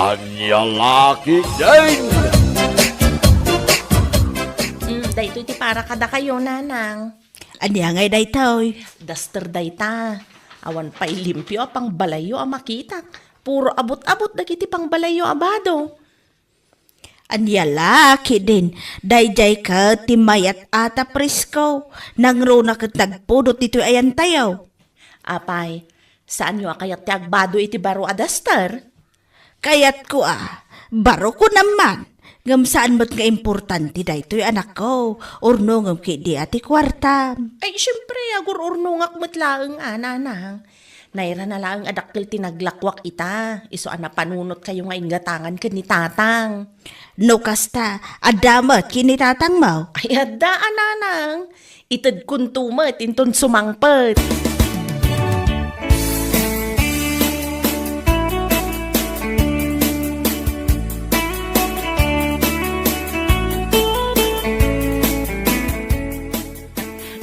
Anyang laki din! Dayto iti para kada kayo, nanang. Anya ngay daytoy. Duster dayta. Awan pa'y limpyo pang balayo ang makita. Puro abot-abot dagiti pang balayo abado. Anya laki din. Dayjay ka timayat ata presko. Nangro na kat nagpudot ito ayan tayo. Apay, saan nyo kayat ti agbado iti baro a duster? Kayat ko baro ko naman. Ngam saan mo't nga importante daytoy anak ko. Urno ngam kidi ati kwarta. Ay, syempre, agur urnungak mo't laeng nanang. Naira na laeng adakkel tinaglakwak ita. Iso ana panunot kayo nga ingatangan ka ni tatang. No kasta, adamat kinitatang mo. Ay, adaan nanang. Itad kuntumat, inton sumangpet.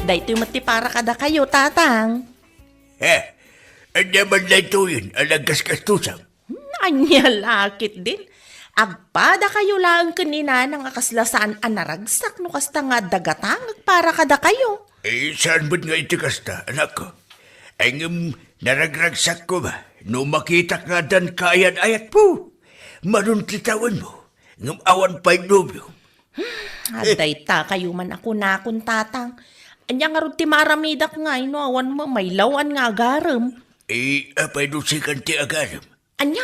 Daytoy mati para kada kayo, tatang. Anya man na ito yun, alagkas-kastusang. Anya lakit din. Agpada kayo lang kanina nang akaslasaan anaragsak no kasta nga dagatang para kada kayo. Saan ba't nga iti kasta, anak ko? Ay naragragsak ko ba? No makita nga dan kayan-ayat po. Manuntitawan mo. Ngam awan pa'y nobyo. Aday ta kayo man ako nakon tatang. Anya nga rin ti maramidak nga ino awan mo may lawan nga agaram. Apay no si kanti agaram. Anya?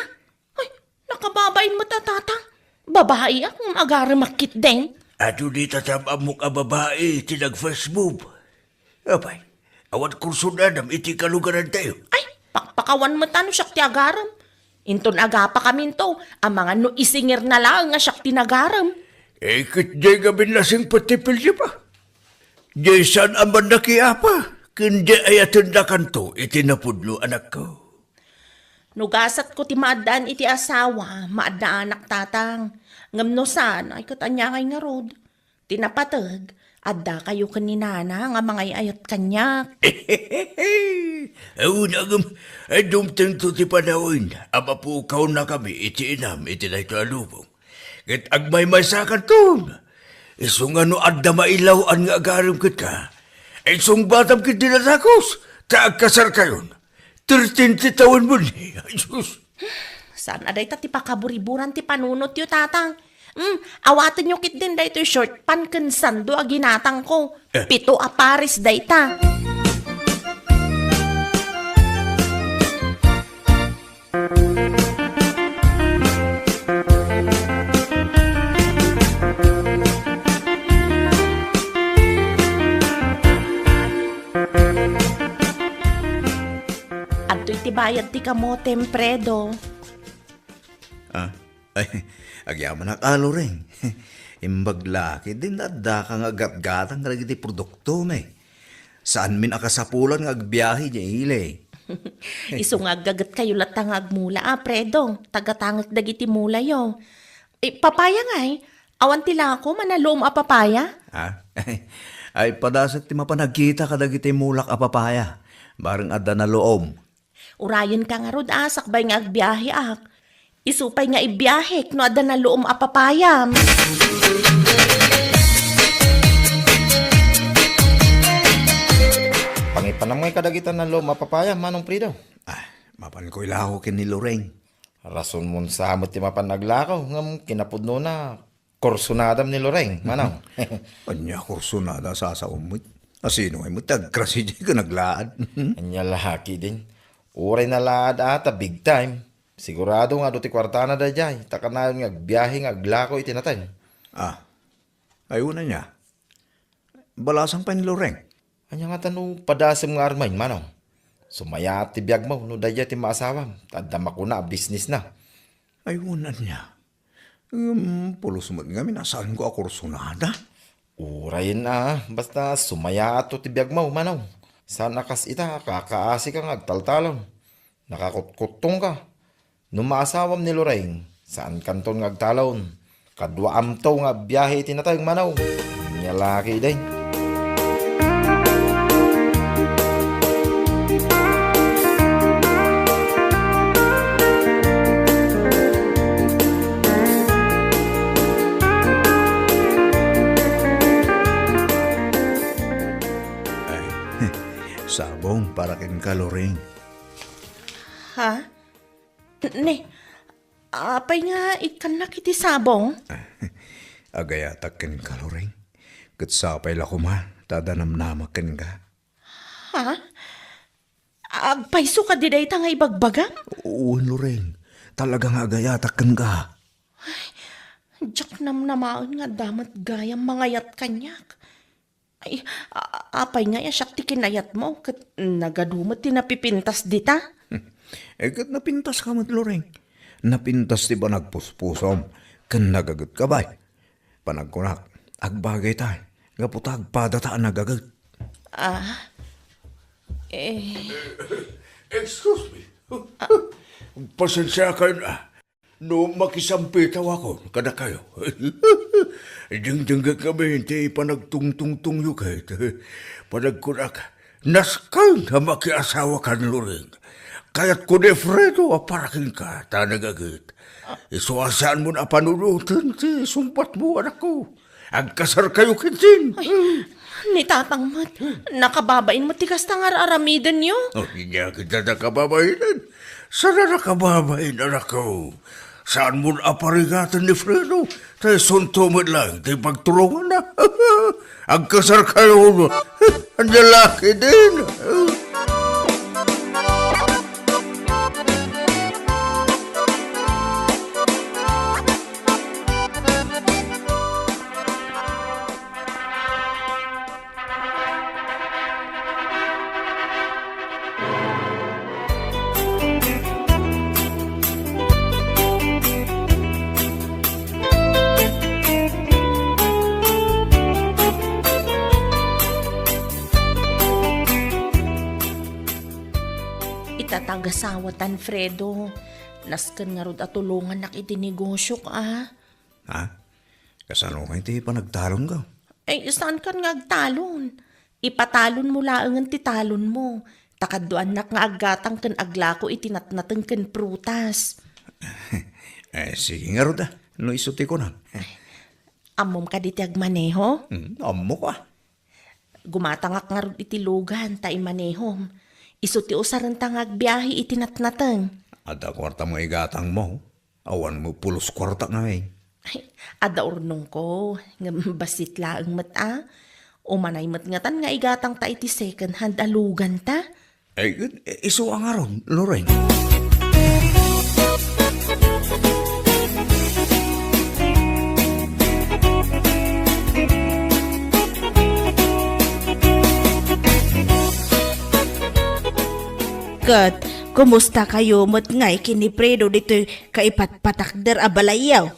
Ay, nakababain mo tatang. Babae akong agaram makit din. Ato di tatamamok a babae tinag first move. Apay, awan kurso na nam iti kalugaran tayo. Ay, pakpakawan mo tano siyak ti agaram. Inton aga pa kami to, ang mga no isingir na lang nga siyak tinagaram. Kit di gabi lasing patipil siya pa. Di saan aman nakiapa. Kundi ayatun na kanto itinapudlo anak ko. Nugasat ko ti maadaan iti asawa, maadaan anak tatang. Ngam no saan ay katanya ngay nga rod. Tinapatag, adda kayo kaninana nga mga ayat kanyak. Nagam, ay dumteng to ti panawin. Ama po kaw na kami iti inam iti na ito alubong. Kit agmay masakan to. Isong ano adda mailawan nga agarim kita. Isong batam kit dinatakos. Taag kasar kayon. 13 taon mo ni. Ay, sus. Saan aday ta ti pakaburiburan ti panunot yo tatang. Awatan nyo kit din dayto short pan sando a ginatang ko. 7 a pares dayta. Adto'y ti bayad ti kamote empredo. Ay, agyaman na kalo rin. Imbaglaki din adda kang agat-gatang karagiti produkto na Saan min akasapulan nga agbiyahe niya ilay. Iso nga gagat kayo latang agmula predo. Tagatangak dagiti mula yo. Papaya nga awan tila ako manalom a papaya. Ay padasat ti mapanagkita kadagiti mulak a papaya. Bareng adda na loom. Urayan ka nga rod sakbay nga agbiyahe ak. Isupay nga ibiyahe no adda na loom a papaya. Pangipanamay kadagitan na loom a papaya, manong Prido. Mapan ko ilaho kin ni Loreng. Rason mo sa amot ti mapan naglakaw, ngam kinapudno na korsunadam ni Loreng, manang. Anya kurso na da sa umit. Asino ay mo tagkrasi di ka naglaad. Anya lahaki din. Uray na laad ata, big time. Sigurado nga do ti kwartana da jay. Takanayon nga agbiyahe nga aglakaw itinatay. Ayuna niya. Balasang pa ni Loreng. Anya nga tanong padasam nga armain, manang. Sumaya ti biyag mo, no daya ti maasawam. Tadama ko na, business na. Ayunan niya. Pulos mo nga minasaan ko ako kursunada. Urayin na, basta sumaya ato ti biyag mo, manaw. Sana kas ita, kakaasi kang agtaltalaw. Nakakutkutong ka. Numaasawam ni Loreng, saan kanton nga agtalawon. Kadwa amtaw nga biyahe tinatayong manaw. Nyalaki day. para kin kaloring. Ha? Ne, apay nga ikan na kiti sabong? Agayata kin kaloring. Katsapay la kuma, tadanamnamakin ka. Ha? Agpaiso ka diday ta nga ibagbagam? Oo, Loreng. Talagang agayata kin ka. Diyak namnamaon nga damat gayang mangayat kanyak. Ay, apay nga ya siyak ti kinayat mo. Kat nagadumot ti napipintas dita. Kat napintas ka mat, Loreng. Napintas ti ba nagpuspusom? Kan nagagat ka ba? Panagkunak, agbagay tayo. Gaputag padataan nagagat. Excuse me. Pasensya ka na. No makisampitaw ako, kada kayo. Ding-dingga kami, hindi panagtungtungtung yukit. Panagkunak, naskang na makiasawa ka Loring. Kaya't ko ni Fredo, aparakin ka, tanagagit. Isuasaan mo na panunutan, sumpat mo, anak ko. Agkasar kayo kinsin. Ni tatang mat, nakababain mo tikas tangar aramidan nyo. Oh, hindi kita nakababayin. Sana nakababayin, anak ko. Saan mo na aparigatan ni Fredo? Tayo sunto mo lang, tayo pagtulungan na. Agkasar kayo, ang lalaki din. Itatagasawa Fredo. Nasken nga rod atulungan nak iti negosyo ka. Ha? Kasano ka hindi pa nagtalon ka? Ay, saan kan nga agtalon? Ipatalon mo laangan ti talon mo. Takaddoan nak nga aggatang ken aglako itinatnateng ken prutas. Sige nga Roda. No isuti ko na. Amom ka diti agmaneho? Amo ka. Gumatangak nga rod iti lugan ta imanehom. Isu ti usaran ta nga agbiyahe itinatnateng. Ada kwarta mo igatang mo. Awan mo pulos kwarta nga eh. Ay, ada urnong ko. Nga basit laang mata. Umanay matngatan nga igatang ta iti second hand alugan ta. Isu ang aron, Lorraine. Kat, kumusta kayo mo't ngay kini Fredo dito kaipatpatakder abalayaw?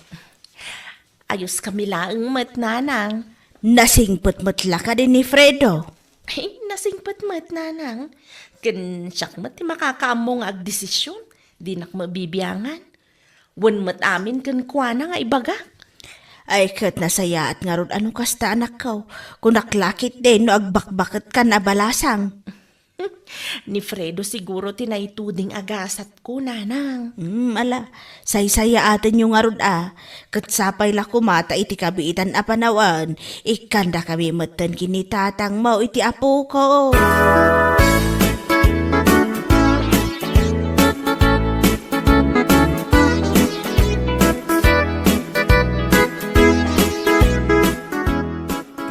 Ayos kami laang mat nanang. Nasingpot mo't laka din ni Fredo. Ay, nasingpat mat nanang. Ken siyak mat ti makakaamong agdesisyon. Di nak mabibiyangan. Wan mat amin ken kuana nga ibaga. Ay kat nasaya at nga ron anong kasta anak ko. Kung naklakit din no agbakbakit ka na balasang. Ni Fredo siguro tinaituding agasat ko nanang. Ala, say-saya atin yung nga ron Katsapay la kumata iti kabiitan apanawan. Ikanda kami matan kinitatang mo iti apo ko.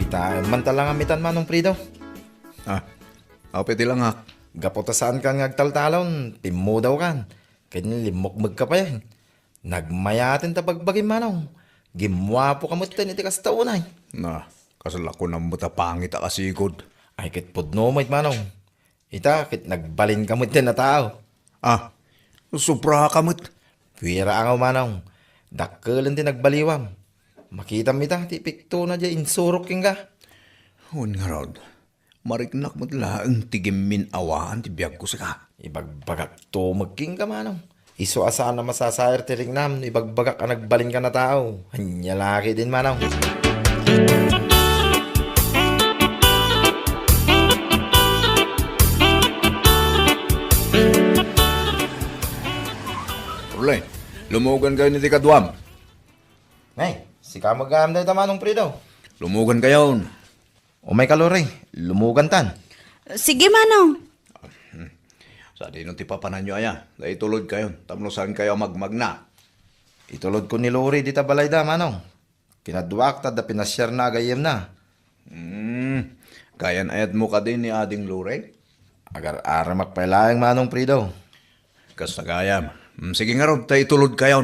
Kita mantalang amitan manong Fredo. Apit lang ha. Gapotasaan ka nga agtaltalon, timo daw kan. Kaya limokmag ka pa yan. Nagmayatin ta pagbagim manong. Gimwapo ka mo iti kastaunay. Na, kasala ko ng mutapangit kasigod. Ay kit pudno mo manong. Ita kit nagbalin ka mo iti na tao. Supra ka mo't. Pwera ang manong. Dakkelan ti nagbaliwam. Makita mo ita, ti pikto na dya insurok king ka. Hun nga Rod. Mariknak mo't laang tigimin awaan ti biyag ko sa ka. Ibagbagak to magking ka manong. Iso asaan na masasayar ti rignam, ibagbagak ka nagbalin ka na tao. Hanya laki din manong. Rulay, lumugan kayo ni Tikadwam. Ay, si ka mag-aam na ita manong Fredo. Lumugan kayo. O may kalori, lumugan tan. Sige manong. Sa di nung tipapanan nyo aya, dahil tulod kayo, tamnusan kayo magmagna. Itulod ko ni Lori di ta balay da, manong. Kinaduak ta da pinasyar na agayem na. Kayan ayat mo ka din ni Ading Lureng? Agar aramak pailaeng manong prido. Kas nagayam. Sige nga Rod, tayo tulod kayo.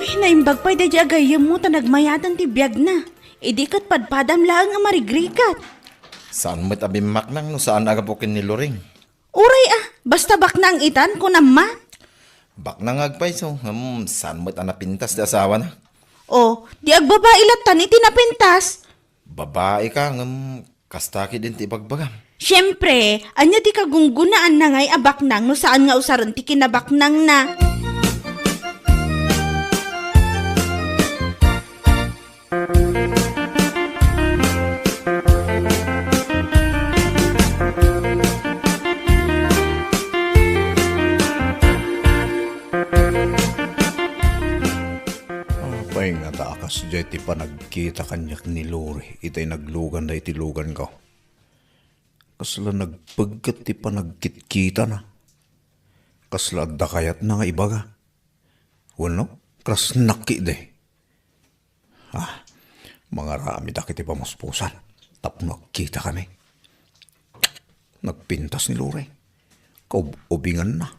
Ay, naimbag pa'y da di agayam mo ta nagmayatan ti biyag na. Idi kat padpadam lang ang marigrikat. Saan mo't abimak nang no saan agapukin ni Loring? Uray basta bak na ang itan ko naman. Bak nang agpaiso, saan mo't anapintas di asawa na? O, di agbabae latan iti napintas. Babae ka, kastaki din ti bagbagam. Siyempre, anya di kagunggunaan na ngay abak nang no saan nga usaron ti kinabak nang na. Apay nga takas dyan ti pa nagkita kanyak ni Lori. Itay naglugan da iti lugan ko. Kasla nagpagkat ti pa nagkitkita na. Kasla da kayat na nga ibaga. Wano? Kras naki de. Mga rami da kiti pamuspusan. Tapno kita kami. Nagpintas ni Lori. Kaubingan na.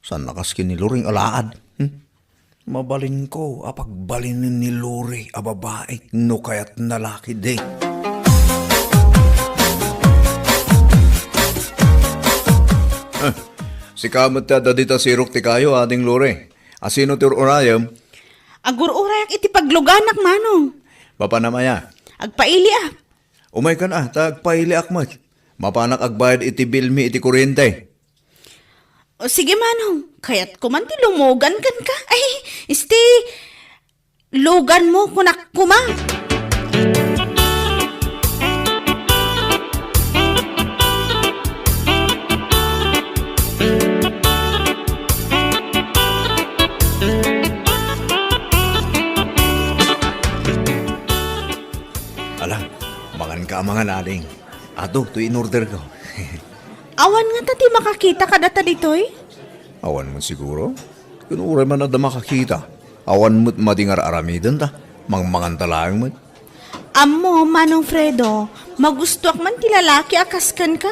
San nakaskin ni Lori alaad? Mabalin ko, apagbalinin ni Lori, a babae, no kayat nalaki de. Si kamat tada dita sirok ti kayo, ading Lori. Asino ti urayam? Agur-urayak iti pagluganak manong. Bapa namaya. Agpaili Umay ka na, tagpaili akmat. Mapanak agbayad iti bilmi iti kuryente. O sige manong, kaya't kumanti lumugan kan ka. Ay, lugan mo kunak kuma. Ala, mangan ka mga naling. Ato, to in order ko. Awan nga tati makakita ka data ditoy. Awan mo siguro? Kung uray man na da makakita. Awan mo't madingar aramidan ta. Mangmangan talang mo't. Amo, Manong Fredo, magustuak man ti lalaki akaskan ka?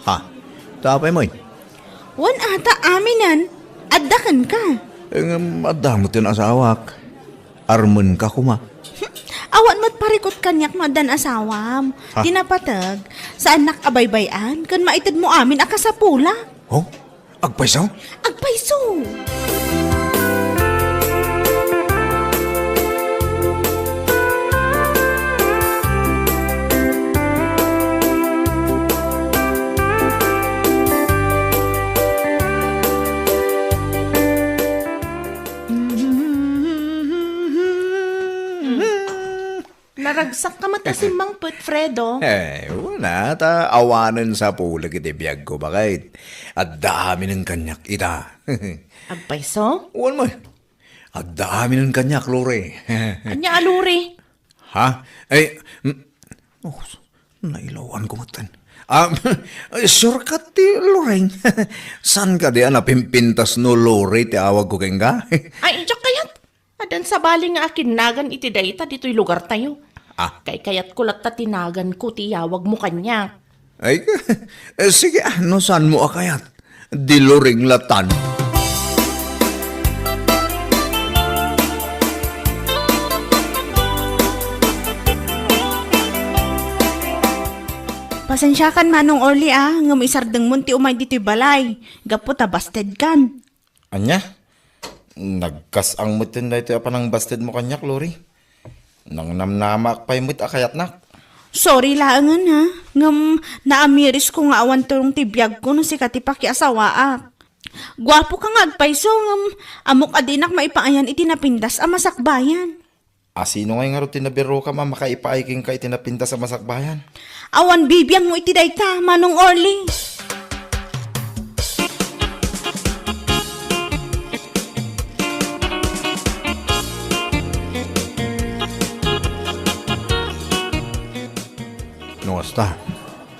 Ha? Tapay mo'y. Wan ata aminan, addakan ka. Madamot yun asawak. Armon ka kuma. Awan mo't parikot kanyak madan asawam. Ha? Tinapatag, sa anak abaybayan, kan maitid mo amin akasapula. Oh? Agpaisaw? Agpaiso! Naragsak ka mata si Mang Put, Fredo. Wala ta. Awanan sa pulag iti biyag ko bakit. At dami ng kanyak ita. Agpaiso? Uwan mo. At dami ng kanyak, Lore. Anya aluri. Ha? Nailawan ko matan. Shortcut ti Loreng. San ka di napimpintas no Lore ti awag ko keng ka? Ay, iyak kayat. Adan sa bali nga akin nagan iti dayta dito'y lugar tayo. Kay kayat kulat ta tinagan ko tiyawag mo kanya. Ay, sige, no saan mo akayat? Di Loreng latan. Pasensya kan Manong Orly ngam isardeng mun ti umay dito'y balay. Gapo ta basted kan. Anya? Nagkasang mutin na ito panang basted mo kanyak, Lori. Nang namnamak pa'y mut akayat nak. Sorry laangan ha. Ngam naamiris ko nga awan turong tibiyag ko no si katipaki asawaak. Gwapo ka nga agpaiso ngam amok adinak maipangayan iti napindas a masakbayan. Asino ngay nga rin tinabiro ka makaipaaiking ka itinapinta sa masakbayan? Awan bibiyang mo iti dayta, Manong Orly. Kasta,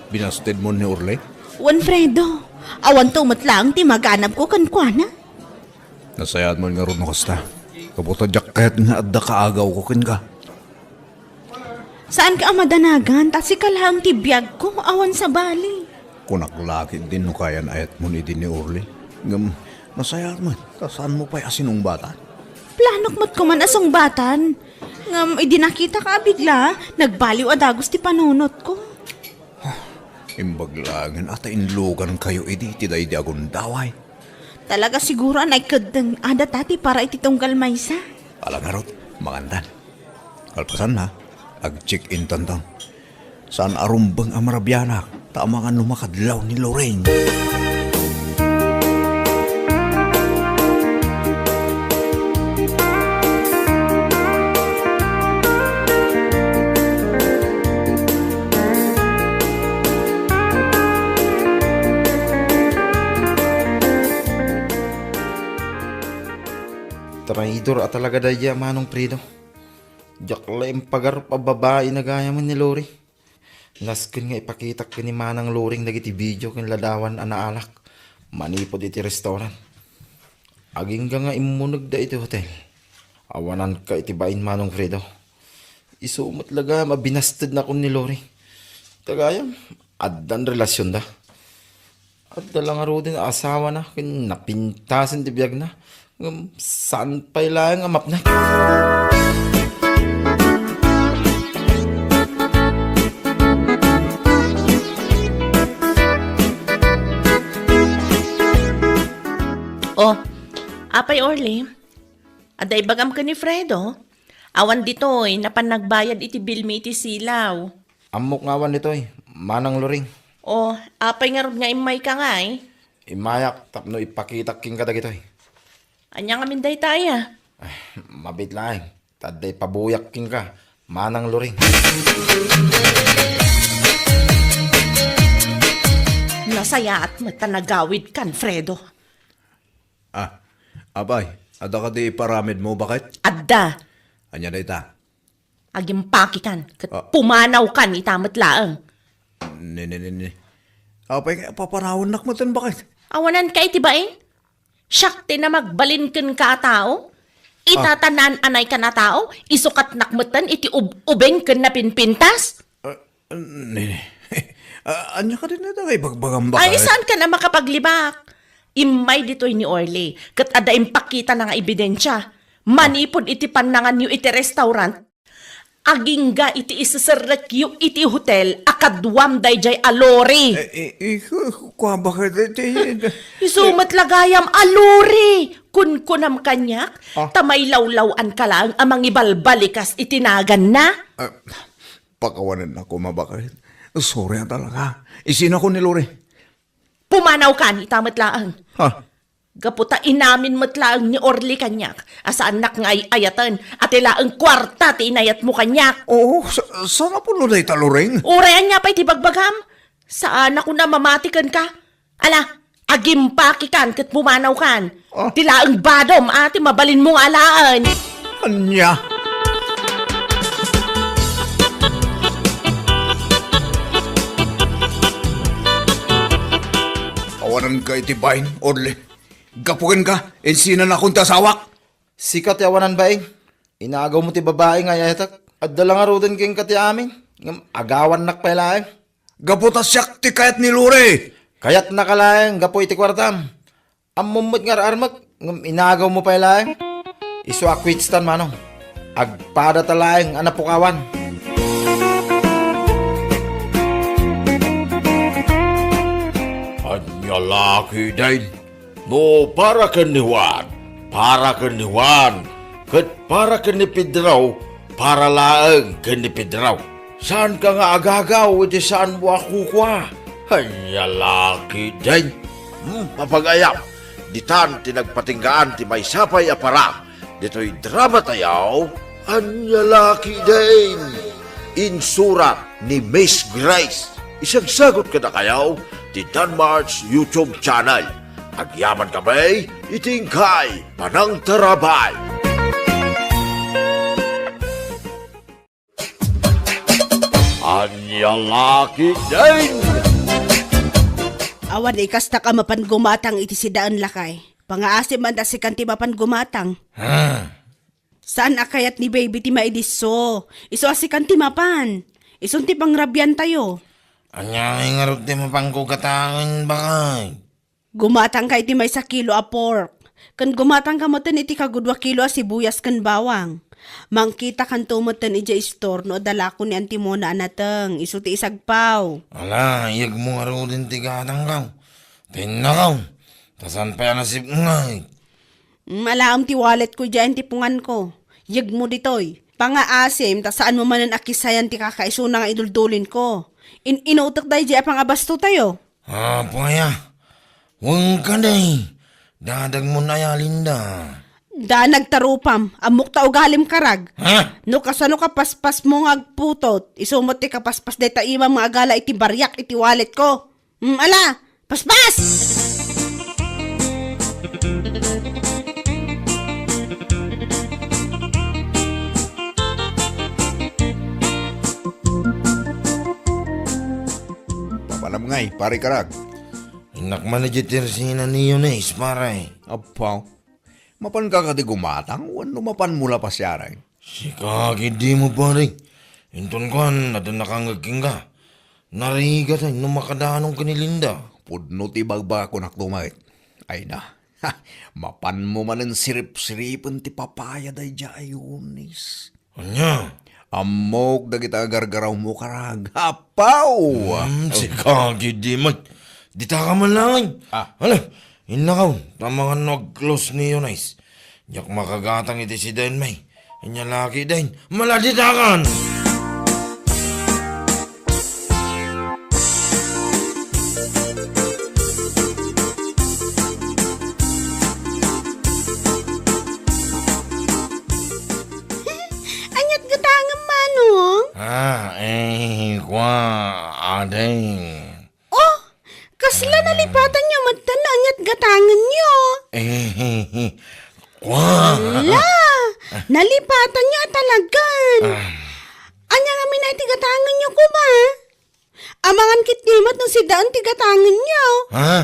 binasted mo ni Orly? Wanfredo, awan tumat lang ti maganap ko kan kuana. Nasayad mo nga ron no kasta. Kabuta jak kahit nga adda kaagaw ko kin ka. Saan ka amadanagan? Tasi ka lang ti biyag ko awan sa bali. Kunaklakit din no kaya na ayat mo ni din ni Orly. Ngam, nasayad mo. Saan mo pa asinong bata? Planok mo't ko man asong batan. Ngam, idinakita ka bigla. Nagbaliw adagos ti panunot ko. Imbaglangan at inlugan kayo iti tiday di agon daway. Talaga siguro anay kadang ada tati para ititunggal maysa. Alangarot, magandan. Kalpasan na, ag-check-in tantang. Saan arumbang amarabianak, tama nga numakadlaw ni Lorraine. Traidor at talaga daya manong Prido. Jakla yung pagar pa babae na gaya man ni Lori. Naskin nga ipakita ka ni manang Loring dagiti video kin ladawan anaalak. Manipod iti restaurant. Aging ka nga imunag da iti hotel. Awanan ka iti bain manong Fredo. Isumot laga mabinasted na kun ni Lori. Tagayam, addan relasyon da. Adda lang aro din asawa na kin napintasin ti biyag na. Saan pa ilang amap na? Oh, apay Orly. Aday bagam ka ni Fredo. Awan ditoy, napan nagbayad iti bill mi iti silaw. Amok ngawan nito manang Loring. Oh, apay nga rod nga imay ka nga eh. Imayak tapno ipakita king kadag ito Anya nga minday taya. Mabit lang. Taday pabuyak king ka. Manang Loring. Nasaya at matanagawid kan, Fredo. Abay, ada ka di paramid mo, bakit? Adda, Anya na ita. agimpaki kan, kat pumanaw kan itamat laang. Ni. Apay, paparawon nak mo tan, bakit? Awanan ka itibain? Syakti na magbalin kan ka tao? Itatanan anay ka na tao? Isukat nakmutan iti ubeng kan na pinpintas? Ni. Anya ka din na ita, kay bagbagam bakit? Ay, saan ka na makapaglibak? Imay dito'y ni Orly, kat ada impakita na nga ebidensya. Manipod iti panangan yu iti restaurant. Agingga iti isasarek yu iti hotel, akadwam dayjay alori. Kuha bakit iti? Isumat lagayam alori. Kunkunam kanyak, tamay lawlawan ka lang amang ibalbalikas itinagan na. Pakawanan ako, mabakit. Sorry na talaga. Isin ako ni Lori. Pumanaw ka ni tamat laang. Ha? Gaputa inamin mo't laang ni Orly kanyak. Asaan nak nga ayatan at ilaang kwarta ti inayat mo kanyak. Oo, sana po lunay taluring. Urayan niya pa'y tibagbagam. Saan ako na mamatikan ka? Ala, agimpaki kan kat pumanaw kan. Tilaang badom ati mabalin mong alaan. Anya? Kawanan ka itibayin, Orly. Gapukin ka, insinan akong tasawak. Sikat yawanan ba Inaagaw mo ti babae nga yatak. At dalang arudan king kati amin. Agawan nak pa ilaeng. Gaputas siyak ti kayat ni Lori. Kayat nakalaeng gapo iti kwartam. Amumot nga armak. Inaagaw mo pa ilaeng. Isu akwitstan manong. Agpada talaeng anapukawan. Anya laki din. No, para ka ni Juan. Para ka ni Juan. Kat para ka ni Pedraw. Para laang ka ni Pedraw. Saan ka nga agagaw? Iti saan mo ako kwa? Anya laki din. Papagayam. Ditan tinagpatinggaan ti may sapay apara. Dito'y drama tayaw. Anya laki din. Insurat ni Miss Grace. Isang sagot ka na kayaw ti Danmar's YouTube channel. Agyaman kami, itingkay, panang tarabay. Anyang laki din! Awan ikas na ka mapan gumatang iti si daan lakay. Pangaasim man da si kanti mapan gumatang. Saan akayat ni baby ti maidiso? Iso asi kanti mapan. Ison ti pangrabyan tayo. Anyang ingarot ti mapangkukatangan bakay. Gumatang kay ti may sa kilo a pork. Kan gumatang ka mo iti kagudwa kilo a sibuyas kan bawang. Mangkita kan tumutan ija store no dala ko ni Antimona anateng. Iso ti isagpaw. Ala, iyag mo nga rin din tigatang kaw. Tinakaw. Tasan pa yan nasip ngay. Malaam ti wallet ko dyan ti pungan ko. Yag mo ditoy. Pangaasim, ta saan mo man ang akisayan ti kakaiso na nga iduldulin ko. Inuutak dahi dyan pang abasto tayo. Paya. Huwag ka day. Dadag mo na ya, Linda. Da nagtarupam, amok ta ugalim karag. Ha? No kasano ka paspas mo nga agputot, isumot ti kapaspas day ta ima mga agala iti baryak iti wallet ko. Ala, paspas! Papanam ngay, pare karag. Inak man na jitir sina niyo na isparay. Apaw. Mapan ka kati gumatang, wano mapan mula pa siyaray. Si kaki di mo pare. Inton kan, nadan nakangagking ka. Nariga tayo nung makadaanong kanilinda. Pudno ti bagba ko naktumait. Ay na, mapan mo man ang sirip-siripan ti papaya day ayunis. Anya? Amok dagita gargaraw mo karag. Apaw! Si kaki di mo. Dita ka man lang. Hala, inakaw. Tama nga nag-close ni Yunais. Yak makagatang iti si Dain May. Inya laki Dain. Maladitakan! Anyat gatangam manong? Kwa, adeng. Oh, kasla nalipatan niyo matan anyat gatangan niyo. Kwa. La, nalipatan niyo talagan. Anya nga minay tigatangan niyo ko ba? Amangan kitnimat ng si daan tigatangan niyo. Ha?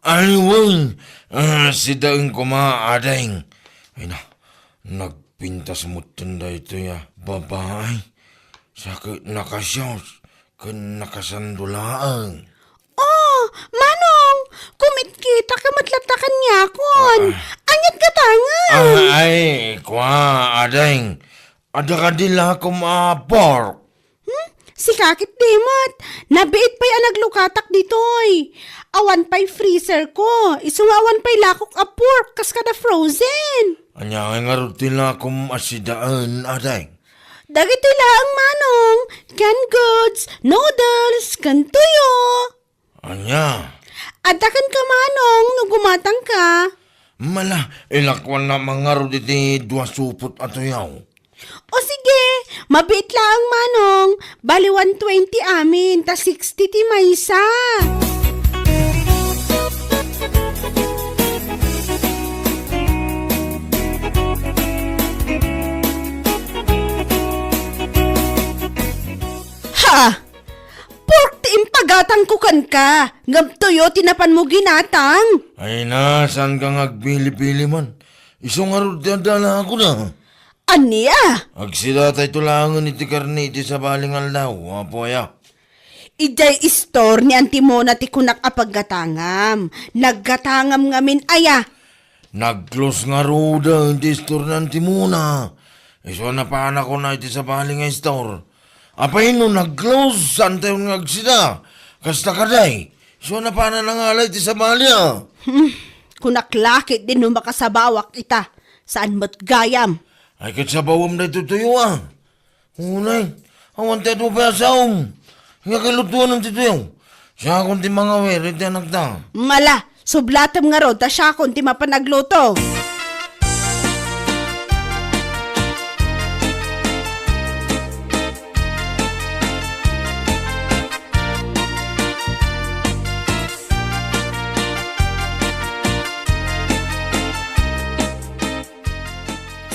Ayun. Si Dain kuma, adeng. Ay na, nagpintas mo tanda ito ya. Babae. Sakit nakasyos. Kan nakasandulaan. Oh, manong, kumitkita ka matlatakan niya kon. Anyat gatangan. Ay, kwa, adeng. Ada ka dila kumapor. Si kakit dimot, nabiit pa'y anaglukatak ditoy. Awan pa'y freezer ko, isungawan pa'y lakok a pork, kas kada frozen. Anya nga rutila kum asidaan, adeng. Dagito lang manong, canned goods, noodles, kan tuyo. Anya? Adakan ka manong, no gumatang ka. Mala, ilakwan na mga ruditi dua supot ato yaw. O sige, mabit lang manong, bali 120 amin, ta 60 ti maysa. Ha! Pork ti impagatang kukan ka, ngam tuyo tinapan mo ginatang. Ay na, saan ka ngagbili-pili man? Isong arod dadala ako na. Aniya? Agsida tayo tulangan iti karne iti sa balingal daw, apo ya. Ijay istor ni Antimona ti kunak apaggatangam. Naggatangam ngamin aya. Nag-close nga roda, iti store ng timuna. Iso na pa anak ko na iti sa balingay store. Apay no nag-close, saan tayo ngagsida? Kasta ka day. Iso na pa na nangalay iti sa balya. Kunak lakit din no makasabawak ita. Saan mo't gayam? Ay kat sa bawam na ito tuyo ah. Unay, awan tayo mo pa saong. Nga kilutuan ng tituyo. Siya akong ti mga weri, ti anak ta. Mala, sublatam nga rod, ta siya kung ti mapanagluto.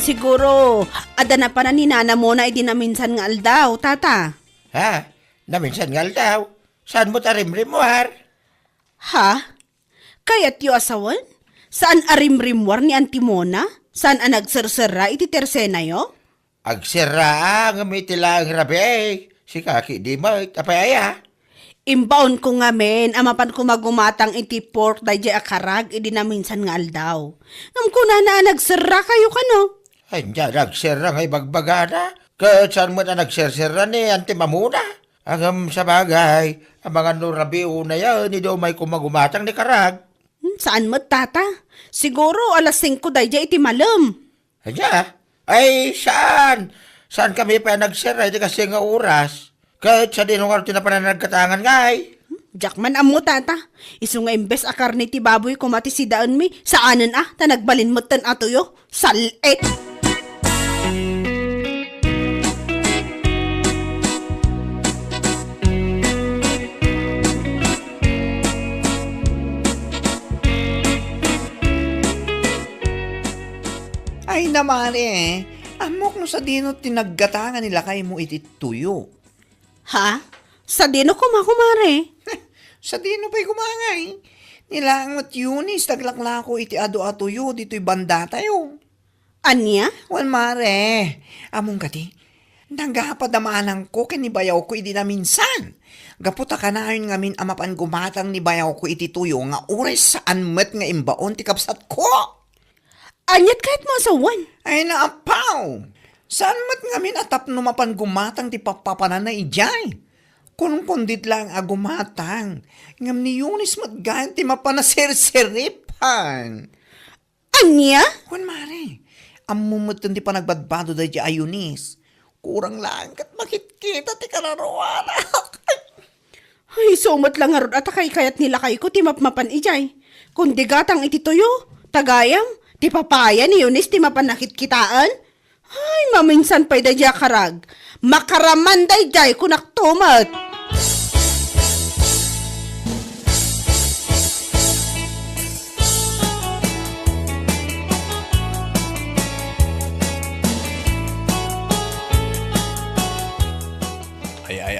Siguro, ada na pa na ni nana mo na idinaminsan nga aldaw, tata. Ha? Naminsan nga daw. Saan mo tarimrimuhar? Ha? Kayat yu asawan? Saan arimrimwar ni Antimona? Saan ang nagsarsara iti tersena yo? Agsira nga may tilang rabi. Si kaki di mo, tapaya. Imbaon ko nga men, amapan ko magumatang iti pork da jay akarag, idi na minsan nga aldaw. Ngam ko na nagsara kayo kano? Ay, diyan, nagsira nga ibagbagana. Kahit saan mo na nagsira ni Auntie Mamuna? Ang sa bagay, ang mga nurabi una yan, hindi daw may kumagumatang ni Karag. Saan mo tata? Siguro alas 5 da jay iti malam. Ay, saan? Saan kami pa nagsira? Hindi kasi nga oras. Kahit sa dinungar tinapananagkatangan nga ay. Jakman amo tata. Isu nga imbes akar ni ti baboy kumati si daan mi. Saanan ta nagbalin mo tan atoyo. Salit! Ay naman amok no sa dino tinaggatangan nila kay mo iti tuyo. Ha? Sa dino kumakumare? Sa dino pa'y kumangay. Nilangot yunis, taglaklako iti ado-atuyo, dito'y banda tayo. Anya? Wan mare, among kati, naghapadamanan ko kinibayaw ko iti na minsan. Gaputa ka na yun ngamin amapan gumatang ni bayaw ko iti tuyo nga ures saan met nga imbaon ti kapsat ko. Anyat kahit mo asawan? Ay naapaw, saan met ngamin atap numapan gumatang ti papapanan na ijay. Kung kundit lang agumatang, ngam ni Yunis matgayan ti mapanaser-seripan. Anya? Kung mare, amumutan ti panagbadbado da di ayunis. Kurang lang kat makit-kita ti kararuan. Ay, sumat lang arod at kayat nila kay ko ti mapmapan ijay. Kundi gatang iti tuyo, tagayam, ti papaya ni Yunis ti mapanakit kitaan. Ay, maminsan pa'y da diya karag. Makaraman day jay kunak tumat.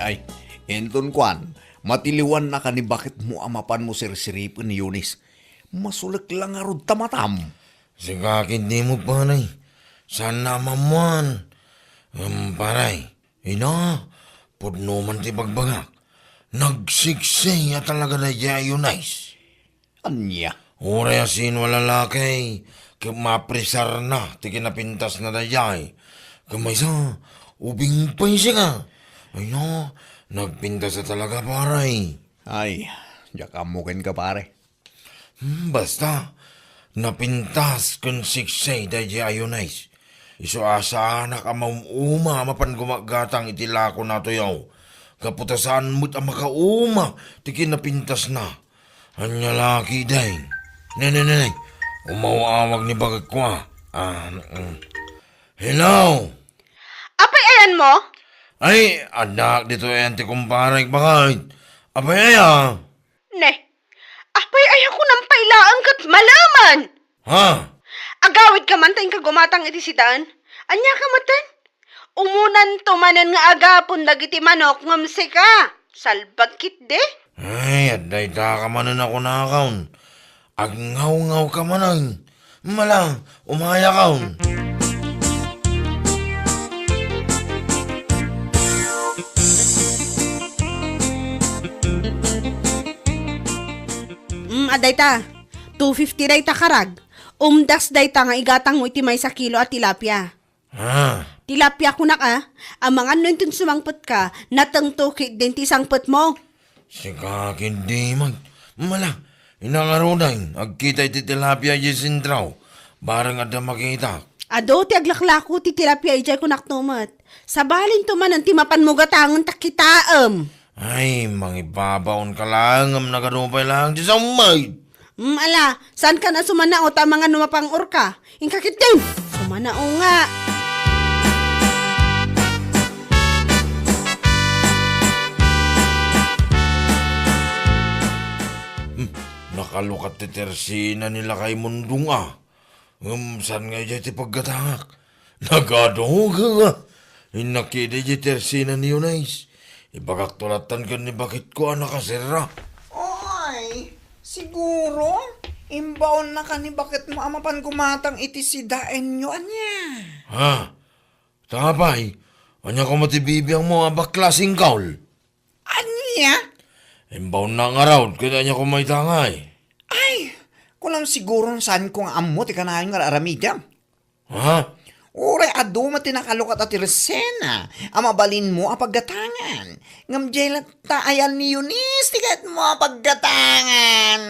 Ay. Enton kwan, matiliwan na ka ni bakit mo amapan mo sirsiripin ni Yunis. Masulik lang arod tamatam. Sigakin di mo panay. Sana mamuan. Paray. Ina, pudno man ti pagbagak. Nagsiksay at talaga na yayo nice. Anya? Ura yasin wala lakay. Mapresar na, ti kinapintas na dayay. Kamaysa, ubing pa siya ka. Ay no, nagpintas na talaga paray. Ay, jakamukin ka pare. Basta, napintas kung siksay dayay ayo nice. Iso asa anak amam uma mapan gumagatang itilako na toyaw. Kaputasan mo't ang makauma, tikin napintas na. Anya laki day. Neneneneng, umawawag ni bagag kwa. Hello? Apay ayan mo? Ay, anak dito yan ti kumparay bakit. Abay aya. Ne, apay ayan ko ng pailaan kat malaman. Ha? Agawid ka man tayong kagumatang iti sidaan. Anya ka matan? Umunan tumanan nga agapon dagiti manok ngamsi ka. Salbag kit de. Ay, aday ta ka manan ako nakaon. Agngaw-ngaw ka manan. Malang, umaya kaon. Aday ta. 250 day ta karag. Umdas day ta nga igatang mo iti may sa kilo at tilapia. Ha? Tilapia ko na ka. Ang mga nuntin sumangpot ka, natangtukit din ti sangpot mo. Sikakin di man. Malang, inangarunan. Agkita iti tilapia yisindraw. Barang ada makita. Ado ti aglaklako ti tilapia ijay ko naktumat. Sa balin tumanan ti mapan mo gatangon takitaam. Ay, mangibabaon ka lang. Am nagarupay lang di sa umay. Ala, saan ka na sumanao ta mga numapang orka? Ingkakit din. Sumanao nga. Nakalukat ti tersina nila kay mundong saan nga dyan ti paggatangak? Nagadong ka nga. Inakita ti tersina ni Yunais. Ibagaktulatan ka ni bakit ko anak kasira. Oy, siguro, imbaon na ka ni bakit mo amapan kumatang iti si daen nyo, anya. Ha? Tapay, anya ko matibibiyang mo ang baklasing kaul. Anya? Imbaw na nga raw, kaya niya ko may tangay. Ay, kulang siguro saan kong amo ti kanayon nga aramidam. Ha? Ure, ado matinakalukat at resena. Amabalin mo ang paggatangan. Ngamjela taayan ni Eunice, tigat mo ang paggatangan.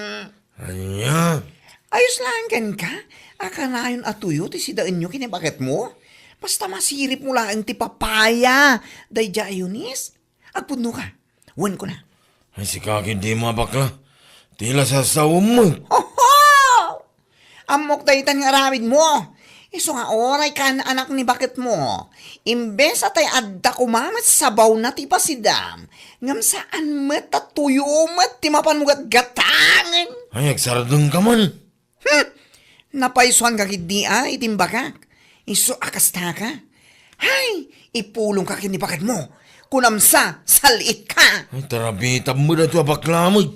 Anya? Ayos lang kan ka. Akanayon atuyo ti si daan nyo kinibakit mo. Basta masirip mo lang ti papaya. Dayja Eunice. Agpuno ka. Wan ko na. Ay si Kaki di mabakla. Tila sa sawom mo. Oho! Amok daytan nga aramid mo. Iso nga oray ka na anak ni bakit mo. Imbes atay adda kumamat sabaw na ti pasidam. Ngam saan mat at tuyo mat ti mapan mo gatangan. Ay, agsaradong ka man. Napaisuan ka kidi itimbagak. Iso akasta ka. Hay, ipulong ka kini bakit mo. Kunamsa, salit ka. Ay, tarabitab mo na ito abaklamod.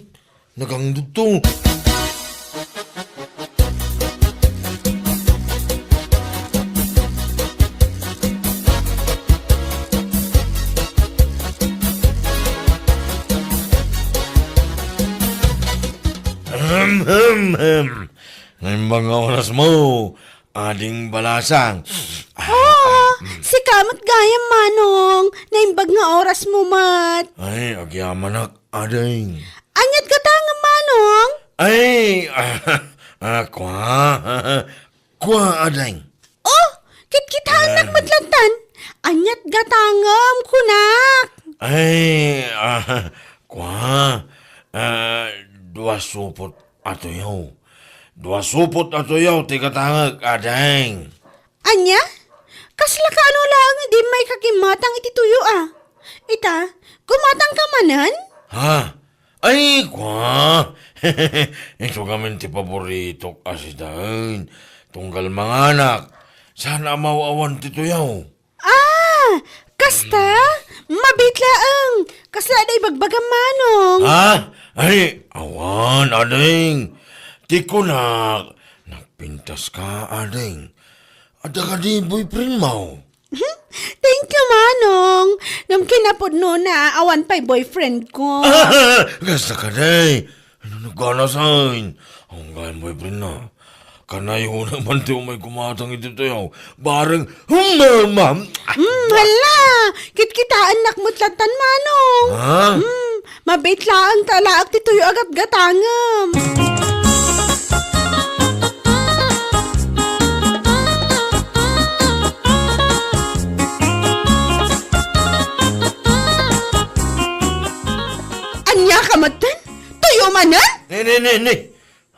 Nagang duto. Ngayon mga oras mo, ading balasang. Si kamat gayam manong, naimbag nga oras mo mat. Ay, agyamanak, ading. Anyat ka nga manong? Ay, kwa, ading. Oh, kitkitang matlantan. Anyat gatangam kunak. Ay, kwa, dua supot ato yaw. Dua supot ato yaw, tigatangag, ading. Anya? Kasla ka ano lang, di may kakimatang iti tuyo Ita, kumatang ka manan? Ha? Ay, kwa. Ito kami ti paborito kasi dahil. Tunggal mga anak. Sana mawawan ti tuyaw. Kasta? Mabitlaang. Kasla day bagbagam manong. Ha? Ay, awan, ading. Ti ko na. Nagpintas ka, ading. Ada ka di boyfriend mo. Thank you, manong. Ngam kinapod no na awan pa'y boyfriend ko. Gasta ka day. Ano nagkanasain? Ang gayan boyfriend na. Kanayo naman ti may kumatang ito tayo. Bareng, mama. Hala, kitkitaan nakmutlatan manong. Ha? Mabitlaang talaak ti tuyo agat gatangam. Anya ka matan? Tuyo manan? Ne.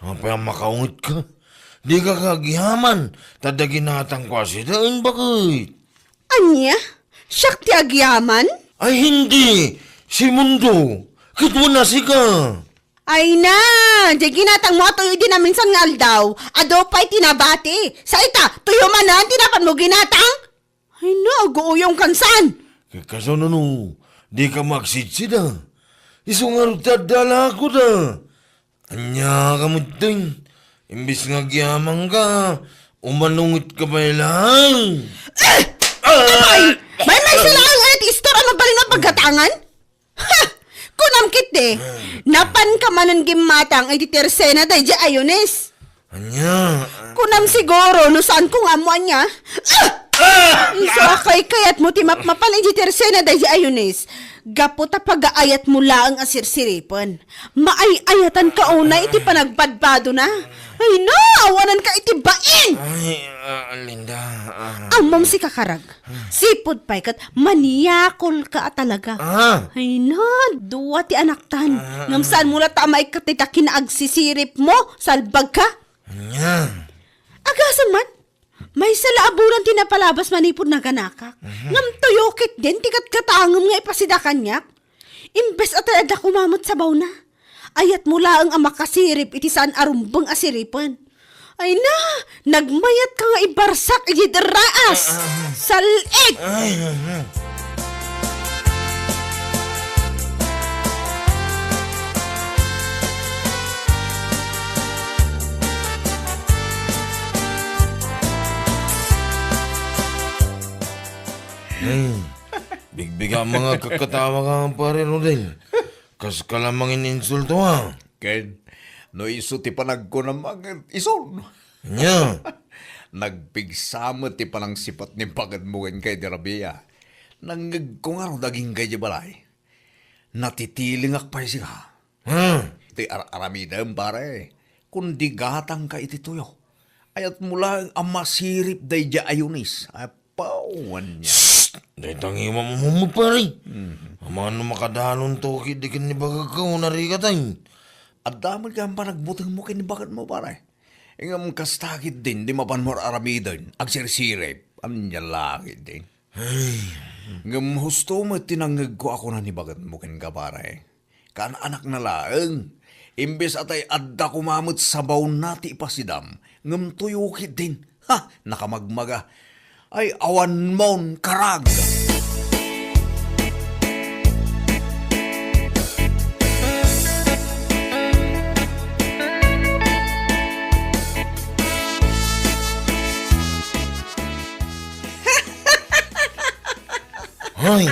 Apa yang makaungit ka? Di ka kagihaman. Tadaginatang ko si dain bakit? Anya? Siyak ti agyaman? Ay hindi. Si Mundo. Kitwa na si ka. Ay na, di ginatang mo tuyo din na minsan nga aldaw. Ado pa'y tinabati. Sa ita, tuyo manan, tinapan mo ginatang? Ay na, aguuyong kansan. Kakaso no, di ka magsidsida. Isungarot tadala ko da. Anya ka mo din. Imbis nga giyamang ka, umanungit ka ba lang? May sila ang at istora mabalin na pagkatangan? Ha! Kunamkit napan ka manan gimatang ay di tersena day di ayones. Anya? Kunam siguro no saan kung amuan niya. Iso akay kayat mo timap-mapan ay di tersena day di ayones. Gapo ta pag-aayat mo lang ang asirsiripan. Maay-ayatan ka una iti panagpadbado na. Ay na, awanan ka iti bain! Ay, Linda. Amom si kakarag. Sipod pa'y kat maniyakol ka talaga. Ay na, duwa ti anak tan. Ngam saan mula tamay katita kinagsisirip mo, salbag ka. Anya? Agasan man, may salaaburan tinapalabas manipod na ganakak. Ngam tuyokit din, tikat katangom nga ipasida kanyak. Imbes at ada kumamot sa baw na. Ayat mula ang amakasirip iti saan arumbang asiripan. Ay na, nagmayat ka nga ibarsak iti deraas. Salit! Bigbiga mga kakatawa ka pare Rodel. Kas ka lamang ininsulto ha. Ken, no iso ti panag ko na mga ison. Nya, Nagpigsama ti panang sipat ni pagad mo kay Dirabia. Nangag ko nga ro daging kay balay. Natitiling akpay siya. ha? Ti aramidam pare. Kundi gatang ka iti tuyo. Ayat mula ang masirip day ja ayunis. Apawan niya. Day tangi mo pare. Amano makadanon to kidikin ni bagagaw na rikatay. At damag ka pa nagbutang mo kinibakat mo pare. Ingam kastakit din, di mapan mo aramidan. Ag sirsirip, anya langit din. Ngam husto mo tinangag ko ako na nibagat mo kin ka pare. Kan anak na laeng. Imbes atay adda kumamot sa baon nati ipasidam. Ngam tuyukit din. Ha, nakamagmaga. Ay awan mon karag. Hoy,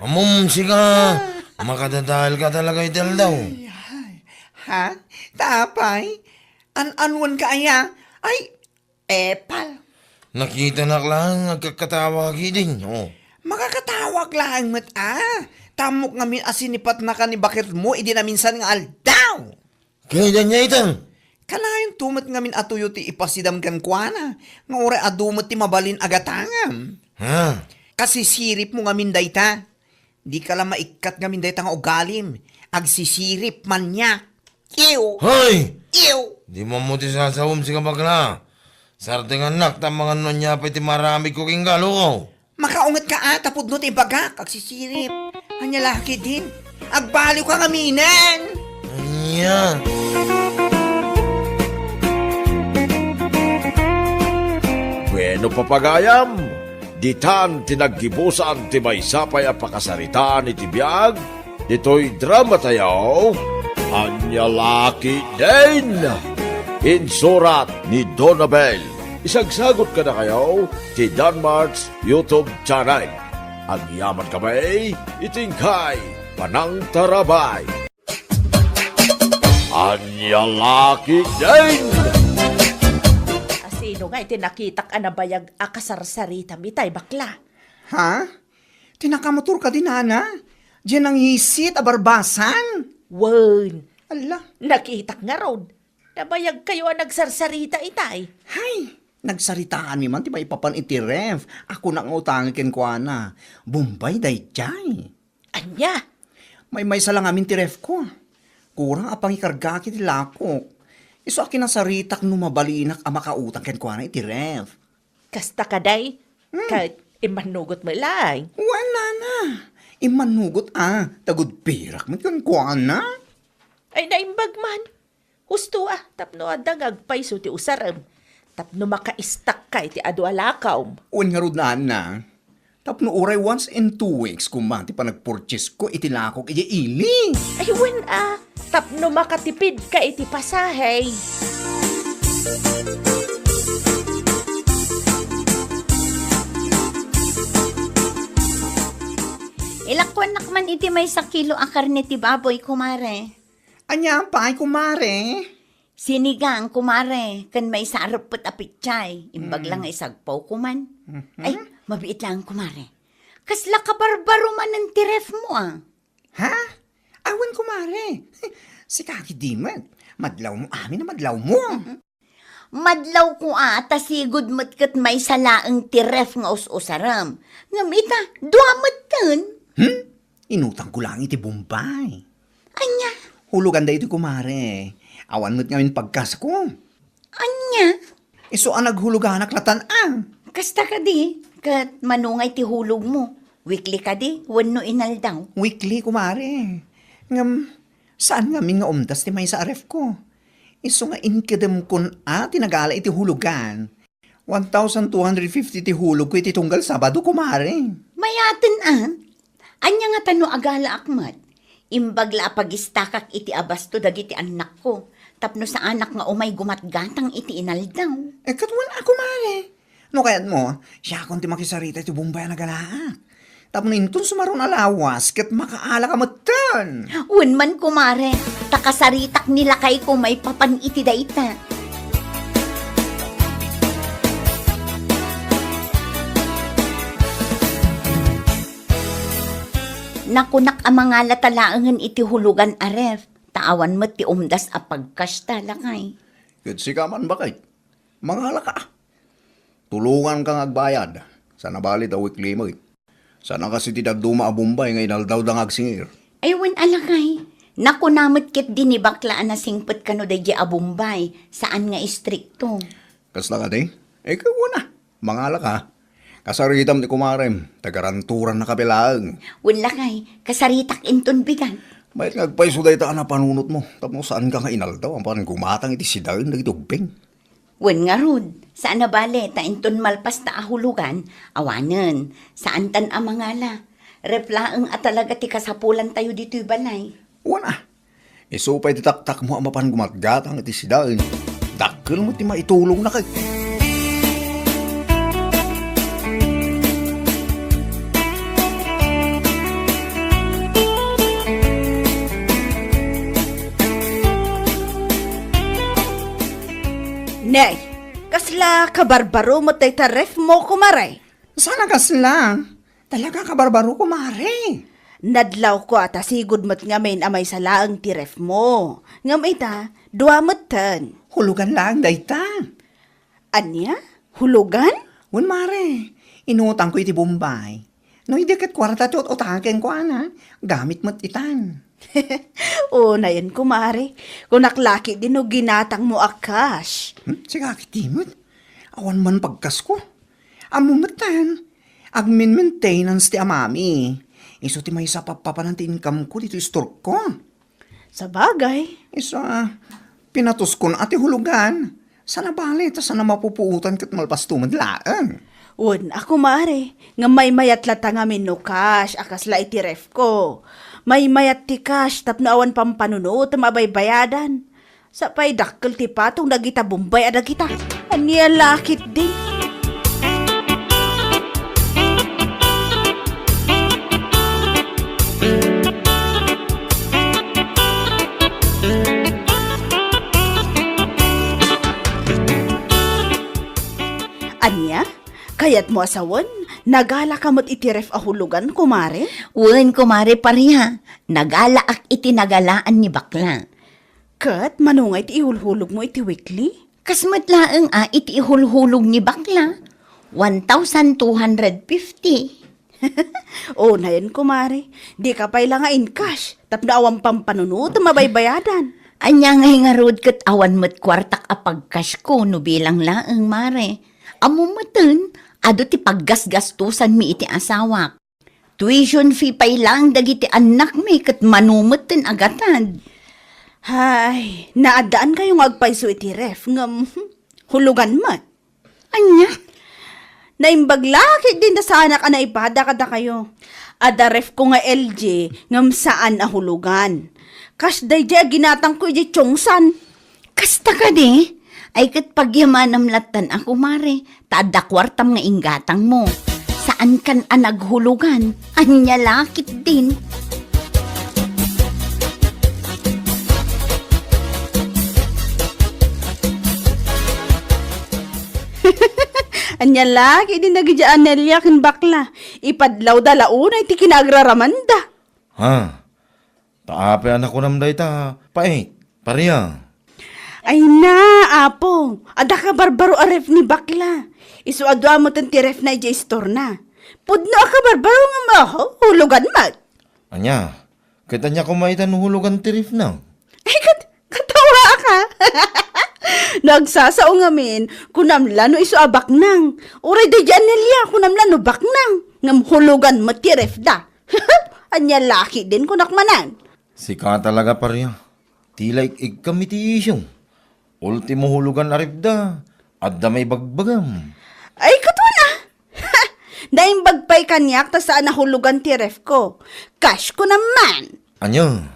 amom siga. Makadadahal ka talaga itel daw. Ha? Tapay? An-anwan ka aya? Ay, epal. Nakita na lang nagkakatawa din. Oh. Makakatawag lang mat Tamok nga min asinipat na ka ni bakit mo, idi na minsan nga aldaw. Kaya niya itang. Kalayon tumat nga min atuyo ti ipasidam kan kuana. Nga ore adumot ti mabalin agatangam. Ha? Kasi sirip mo nga min dayta. Di ka lang maikat nga min dayta nga ugalim. Agsisirip man niya. Ew! Hoy! Ew! Di mo mo ti sasawom si kabagla. Sarte nga nak, tamang ano niya pa iti marami ko king galo ko. Makaungat ka tapod no ti bagak. Agsisirip. Anya laki din. Agbaliw ka nga minan. Anya. Bueno papagayam, ditan tinaggibusan ti may sapay a pakasaritaan iti biyag, dito'y drama tayo, Anya Laki din! Insurat ni Donabel. Isagsagot ka na kayo ti Danmarks YouTube channel. Ang yaman kamay, itingkay, panang tarabay. Anya Laki din! Sino nga iti nakitak anabayag akasarsarita bitay bakla. Ha? Tinakamotor ka din, Ana? Diyan ang hisit, abarbasan. Wen, Ala, nakitak nga rod. Nabayag kayo ang nagsarsarita itay. hay, nagsaritaan mi man, di ba ipapan iti ref? Ako na nga utangin ken kuana. Bombay day jay. Anya, May salang amin ti ref ko. Kurang apang ikarga kiti lakok. Iso akin ang saritak no mabalinak ang makautang ken kuana iti ref. kasta kaday, kahit imanugot mo lang. Wala na. Imanugot tagod pirak man ken kuana. Ay naimbag man. Husto tapno adagag paiso ti usaram. Tapno makaistak ka iti adu alakaw. Uwan nga rod na. Tapno uray once in 2 weeks kumati pa nagpurchase ko iti lakok iti ili. Ay wen tapno makatipid ka iti pasahay. Ilakwan nakman iti may sa kilo ang karne ti baboy, kumare. Anya pa ay kumare. Sinigang, kumare, kan may sarap pat apitchay. Imbag lang isagpaw kuman. Ay, mabiit lang, kumare. Kasla kabarbaro man ng tiref mo, Ha? Awan kumare. Si Kaki Dimat. Madlaw mo amin na madlaw mo. Madlaw ko tasigod mo't kat may salaang tiref nga us-usaram. Ngamita, duamat tan. Inutang ko lang iti Bombay. Anya, Hulugan da iti kumare. Awan mo't ngayon pagkas ko. anya. Iso ang naghulugan naklatan Kasta ka di, kat manungay ti hulog mo. Weekly ka di, wano inaldaw. Weekly kumare. Ngam, saan nga nga umdas ti may sa ref ko? Iso nga inkidem kun tinagala iti hulugan. 1,250 ti hulog ko iti tunggal Sabado kumare. Mayaten Anya nga tano agala akmat. Imbagla pagistakak iti abasto dagiti anak ko. Tapno sa anak nga umay gumatgatang iti inaldaw. Katwan ako mare. No kayat mo, siya akong ti makisarita iti bumbay na galaak. Tapos nintun sumaron alawas, kat makaala ka matan. Un man kumare, takasaritak nila kay ko may papaniti dayta. Nakunak ang mga latalaangan iti hulugan aref, taawan mo ti umdas a pagkas talakay. Kitsi ka man bakit? Mangala ka. Tulungan kang agbayad. Sana balit a weekly mo. Sana kasi ti dagduma a Bombay ngay naldaw dang agsingir. Aywan alakay, nakunamot kit din ni baklaan na singpot kano da di abumbay, saan nga istrikto. Kasla ka di? Ikaw na. Mangala ka. Kasaritam ni kumarem. Tagaranturan na kapilaang. Wala kay, kasaritak inton bigan. Bayit ngagpaysuday ta ka na panunot mo. Tapos saan ka nga inaldaw? Ang parang gumatang iti sidain na itubing. Wen nga rod, saan na bale, ta inton malpas ta ahulugan, awanen, saan tan amangala. Reflaeng at talaga ti kasapulan tayo dito'y balay. Wana. Isupay titaktak mo ang mapan gumatgatang iti sidain. Dakkel mo ti maitulong na kay. Nay, kasla kabarbaro mo tay taref mo kumaray. Sana kasla. Talaga ka barbaro kumare. Nadlaw ko ata sigud mo't ngamin amay sa laang tiref mo. Ngam ita, duwa mo't Hulugan lang dayta. Anya? Hulugan? Wan mare, inutang ko iti Bombay. No idikat kwarta ti ot-otaken ko ana, gamit mo't itan. O na yan kumare. Kung naklaki din o ginatang mo akas. Siga kitimot. Awan man pagkas ko. Amumatan. Admin maintenance ti amami. Iso ti may sa papapan ti income ko dito store ko. Sa bagay. Iso pinatos ko na ati hulugan. Sana bali, ta sana mapupuutan kat malpas tumadlaan. Un, ako mare. Nga may mayat lata nga no cash. Akas la iti ref ko. May mayat ti cash. Tapno awan pampanunot. Mabaybayadan. Sa pay dakkel ti patong nagita Bombay ada kita. Anya lakit din. Anya? Kayat mo asawan? Nagala ka mo't itiref ahulugan, kumare? Wen kumare pariha, nagala ak iti nagalaan ni bakla. Kat, manungay ti ihulhulog mo iti weekly? Kasmat laeng iti ihulhulog ni bakla, 1,250. O, na yan, kumare. Di ka pa'y lang in cash. Tapno awang pampanunot, mabaybayadan. Anya nga rod kat awan mo't kwartak a pagkas ko no bilang laeng mare. Amumatan, ado ti paggasgastusan mi iti asawak. Tuition fee pa'y lang dagiti anak mi kat manumatan agatan. Hay, naadaan kayong agpayso iti ref. Ngam, hulugan mat. Anya? Naimbaglaki din da sa anak na ipada kada kayo. Ada ref ko nga LJ, ngam saan ahulugan. Kas day di ginatang ko iti chongsan. Kasta ka di? Ay kat pagyamanam latan ako mare, tada kwartam nga inggatang mo. Saan kan anaghulugan? Anya lakit din. Anya laki din nagijaan Nelia kin bakla. Ipadlaw dalauna iti kinagraramanda. Ha? Taape anak ko nam dayta. Pait, pariya. Ay na, apo. Ada ka barbaro aref ni bakla. Isu adwa mo tan ti ref na ija store na. Pudno ka barbaro nga maho, hulugan mat. Anya, kita niya kumaitan hulugan tirif na. Ay, katawa ka. Nagsasao ngamin, kunamla no isu abak nang. Uray da dyan Nelia, kunamla no bak nang. Ngam hulugan mat ti ref da. Anya laki din kunakmanan. Sika talaga pariya. Tilay kami ti isyong. Ultimo hulugan aribda. Adda may bagbagam. Ay, katwa na. Naimbagpay kanyak ta saan nahulugan ti ref ko. Cash ko naman. Anya?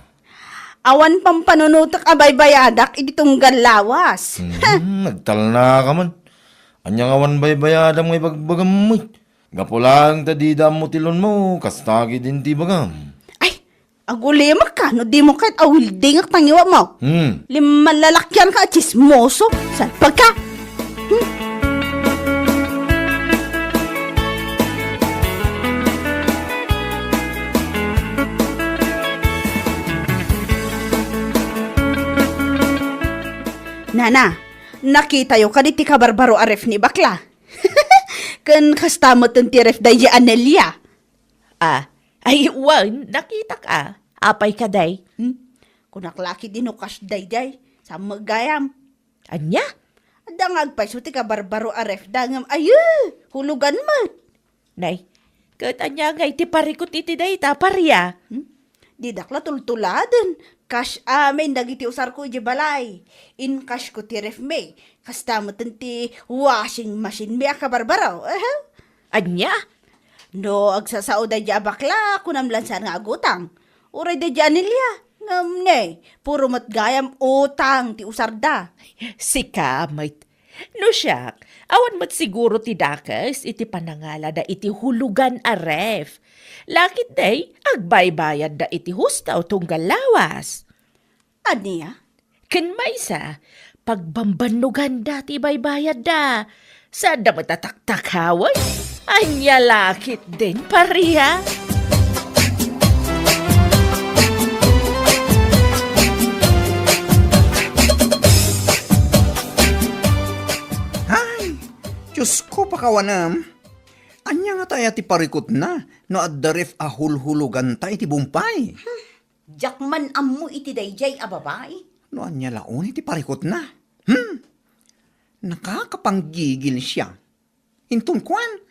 Awan pang panunutak abay bayadak iti tunggal lawas. Nagtal na ka man. Anya nga wan baybayadam ngay bagbagam mo. Gapulang tadida mo tilon mo, kastagi din ti bagam. Ay, agulema ka, no di mo kahit awilding ang tangiwa mo. Lima lalakyan ka at chismoso. Saan pagka? Nana, nakita yo ka di ti kabarbaro aref ni bakla. Kan kastamot ng ti ref dahi Anelia. Ay, wan, nakita ka. Apay ka, day. Kunaklaki din o kas day sa magayam. Anya? Dangag pa ti kabarbaro aref dangam ayu hulugan mo. Nay, kat anya nga iti parikot iti day, taparya. Di dakla tultuladen. Cash amin dagiti usar ko di balay. In cash ko ti ref may. Kastamot ti washing machine may kabarbaro. Anya? No, agsasao da di bakla kunam lansan nga agutang. Uray da di Anelia. Ngam ne, puro matgayam utang ti usar da. Si kamay. No siyak, awan mat siguro ti dakas iti panangala da iti hulugan a ref. Lakit day, agbaybayad da iti hustaw tunggal lawas. Aniya? Ken maysa, pagbambanugan da ti baybayad da. Saan da matataktakaway? Anya lakit din pariya. Diyos ko pakawanam. Anya nga tayo ti parikot na, no at darif ahulhulugan tayo ti bumpay. Jakman ammo iti dayjay a babae. No anya laon ti parikot na. Nakakapanggigil siya. Intun kwan.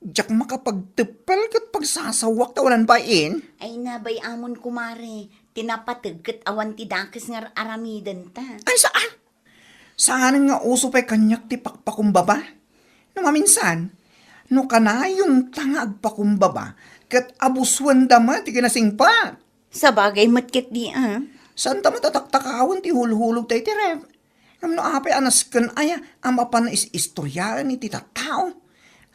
Jak makapagtepel kat pagsasawak tawalan bain. Ay nabay amon kumare, tinapatag ket awan ti dakes nga aramidan ta. Ay saan? Saan nga uso pa'y kanyak ti pakpakumbaba? No maminsan, no kanayong tangag pakumbaba, kat abuswan dama ti kinasingpa. Sa bagay matkit di Saan ta matataktakawon ti hulhulog tayo ti rev? Ngam no apay anas kan aya, ama pa na istoryaan iti tatao.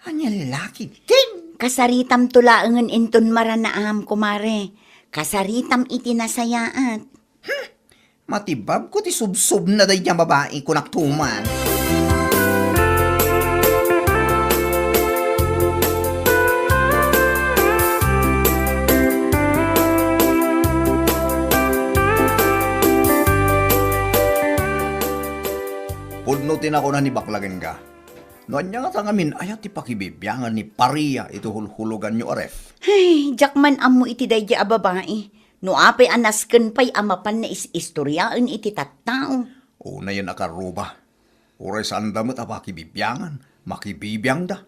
Anya lalaki, din! Kasaritam tulaangan inton maranaam kumare. Kasaritam iti nasayaat. Matibab ko ti subsub na day niyang babae ko naktuman. Pudnutin ako na ni baklagan ka. Noon niya nga tangamin ayat ti pakibibyangan ni Paria ito hulhulugan niyo aref. Ay, jakman ammo iti dayjay a babae. No apay anasken pa'y amapan na istoryaan iti tattao. Una yan akaruba. Uray saan damot pakibibyangan, makibibiyang da.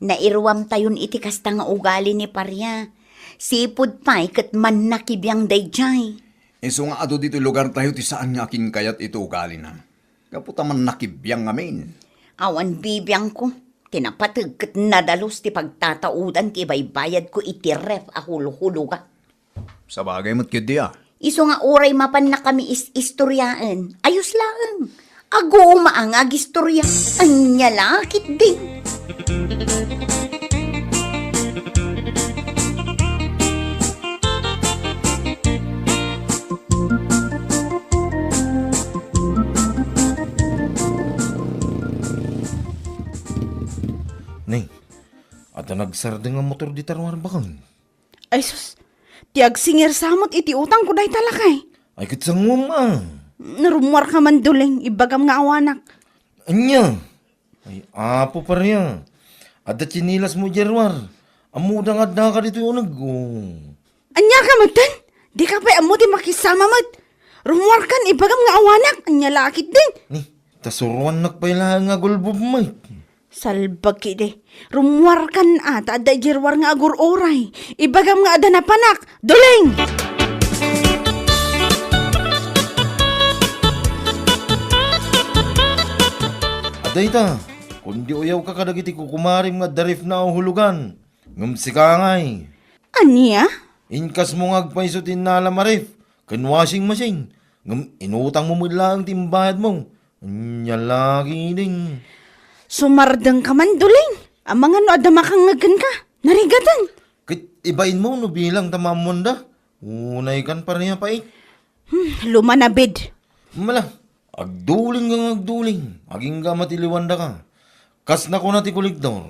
Nairwam tayon iti kasta nga ugali ni Parya. Sipod pa'y kat man nakibiyang dayjay. Iso nga ado dito lugar tayo ti saan nga akin kayat ito ugali na. Kaputa man nakibiyang amin. Awan bibiyang ko. Tinapatag kat nadalos ti pagtataudan ti baybayad ko iti ref a huluhuluga. Sa bagay mo't kid diya. Iso nga oray mapan na kami istoryaan. Ayos lang. Ago maangag istorya. Anya lakit din. Ning, at nagsardeng ang motor di tarwar bakang. Ay sus, tiag singer samot iti utang ko day talakay. Ay kitsang mo ma. Narumwar ka man duling, ibagam nga awanak. Anya? Ay apo pa riya. At chinilas mo jerwar. Amudang adda ka dito yung Anya ka matan? Di ka pa amo di makisama mat. Rumwar kan, ibagam nga awanak. Anya lakit din. Ni, tasuruan nakpailahan nga gulbob mo. Salbag kide. Rumwar kan ata da jirwar nga agur oray. Ibagam nga ada na panak. Duling! Aday ta, kundi uyaw ka kadagiti kukumarim nga darif na hulugan. Ngam sikangay. Anya? Inkas mo ngagpaisutin na alamarif. Kan washing machine. Ngam inutang mo mula ang timbahad mo. Anya lagi ding. Sumardang ka man, Duling. Ang mga no adamakangagan ka. Narigatan. Kit ibain mo no bilang tamamon da. Unay kan pa niya pa eh. Lumanabid. Mala, agduling kang agduling. Aging ka matiliwanda ka. Kas na ko na ti kuligdor.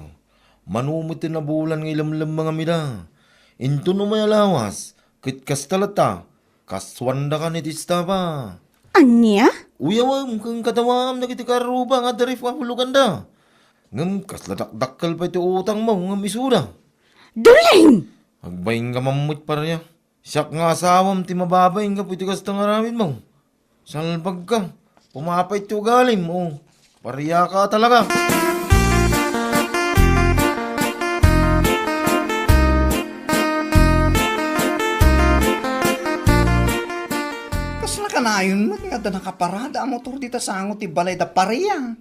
Manumutin na bulan ng ilamlam mga mida. Into no may alawas. Kit kas talata. Kaswanda ka ni tista pa. Anya? Uyawam kang katawam na kiti karuba nga darif ka hulugan da. Ngam kas ladak-dakkal pa iti utang mo ngam isuda. Duling! Agbaying ka mamut pa niya. Siyak nga asawam ti mababaying ka pwede kas tangaramin mo. Salbag ka. Pumapay ti ugalim mo. Pariya ka talaga. Kasla ka na yun, nga da nakaparada ang motor dita sa angot ti balay da pareya.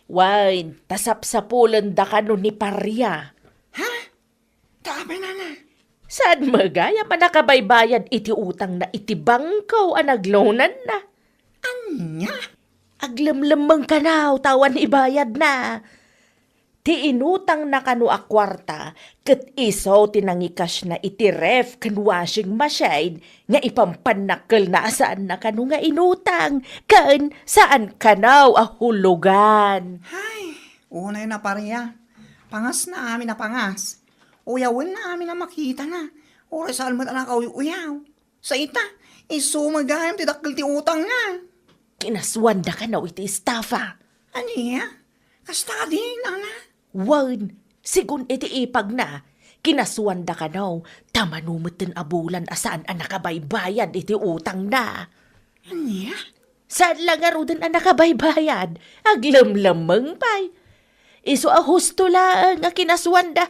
Wine, tasap-sapulan da ka no ni Parya. Ha? Tabi na na. Saan magaya pa nakabaybayan iti utang na iti bangkaw ang naglonan na? Anya? Aglamlamang ka na, tawan ibayad na. Ti inutang na kanu a kwarta, kat iso tinangikas na iti ref kan washing machine, nga ipampanakal na saan na kanu nga inutang, kan saan kanaw a hulugan. Hay, unay na pareya. Pangas na amin na pangas. Uyawin na amin na makita na. Oray saan mo anak uyaw. Sa ita, isumagayam ti dakil ti utang na. Kinaswanda ka na iti estafa. Aniya? Kasta din, ana. Wan, sigun iti ipag na, kinaswanda ka na, tamanumutin abulan asaan ang nakabaybayan iti utang na. Aniya? Saan lang nga rin ang nakabaybayan? Aglamlamang pay. Iso a husto lang ang kinaswanda.